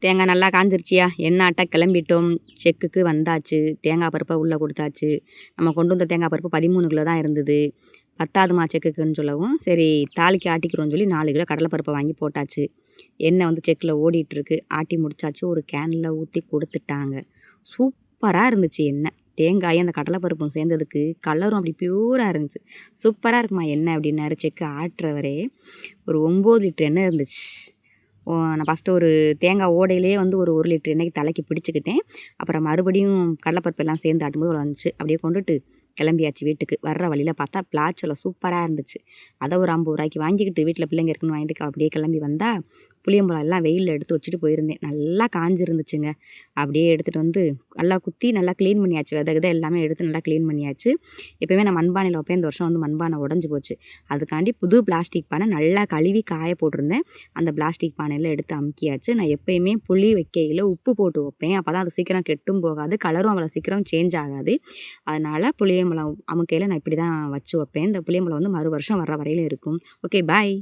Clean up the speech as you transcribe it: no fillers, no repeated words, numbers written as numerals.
தேங்காய் நல்லா காஞ்சிருச்சியா, எண்ணெய் ஆட்ட கிளம்பிட்டோம். செக்குக்கு வந்தாச்சு. தேங்காய் பருப்பை உள்ளே கொடுத்தாச்சு. நம்ம கொண்டு வந்த தேங்காய் பருப்பு 13 கிலோ தான் இருந்தது. பத்தாதுமா செக்குக்குன்னு சொல்லவும், சரி தாளிக்கு ஆட்டிக்கிறோன்னு சொல்லி 4 கிலோ கடலைப்பருப்பை வாங்கி போட்டாச்சு. எண்ணெய் வந்து செக்கில் ஓடிட்டுருக்கு. ஆட்டி முடிச்சாச்சு. ஒரு கேனில் ஊற்றி கொடுத்துட்டாங்க. சூப்பராக இருந்துச்சு எண்ணெய். தேங்காயும் அந்த கடலைப்பருப்பும் சேர்ந்ததுக்கு கலரும் அப்படி பியூராக இருந்துச்சு. சூப்பராக இருக்குமா எண்ணெய் அப்படின்னாரு செக்கு ஆட்டுறவரே. ஒரு 9 லிட்டர் எண்ணெய் இருந்துச்சு. நான் ஃபஸ்ட்டு ஒரு தேங்காய் ஓடையிலேயே வந்து ஒரு 1 லிட்டர் எண்ணெய்க்கு தலைக்கு பிடிச்சிக்கிட்டேன். அப்புறம் மறுபடியும் கடலைப்பருப்பு எல்லாம் சேர்ந்து ஆட்டும்போது இவ்வளோ வந்துச்சு. அப்படியே கொண்டுட்டு கிளம்பியாச்சு வீட்டுக்கு. வர்ற வழியில் பார்த்தா பிளாச்செல்லாம் சூப்பராக இருந்துச்சு. அதை ஒரு 50 ரூபாய்க்கு வாங்கிக்கிட்டு வீட்டில் பிள்ளைங்க இருக்குன்னு வாங்கிட்டு அப்படியே கிளம்பி வந்தால் புளியம்பழம் எல்லாம் வெயிலில் எடுத்து வச்சுட்டு போயிருந்தேன். நல்லா காஞ்சிருந்துச்சுங்க. அப்படியே எடுத்துகிட்டு வந்து நல்லா குத்தி நல்லா க்ளீன் பண்ணியாச்சு. விதை எல்லாமே எடுத்து நல்லா க்ளீன் பண்ணியாச்சு. எப்போயுமே நான் மண்பானையில் வைப்பேன். இந்த வருஷம் வந்து மண்பானை உடஞ்சி போச்சு. அதுக்காண்டி புது பிளாஸ்டிக் பானை நல்லா கழுவி காய போட்டிருந்தேன். அந்த பிளாஸ்டிக் பானையில் எடுத்து அமுக்கியாச்சு. நான் எப்போயுமே புளி வைக்கையில் உப்பு போட்டு வைப்பேன். அப்போ தான் அது சீக்கிரம் கெட்டும் போகாது. கலரும் அவ்வளோ சீக்கிரம் சேஞ்ச் ஆகாது. அதனால் புளியம்பழம் அமுக்கையில் நான் இப்படி தான் வச்சு வைப்பேன். இந்த புளியம்பழம் வந்து மறு வருஷம் வர்ற வரையிலும் இருக்கும். ஓகே, பாய்.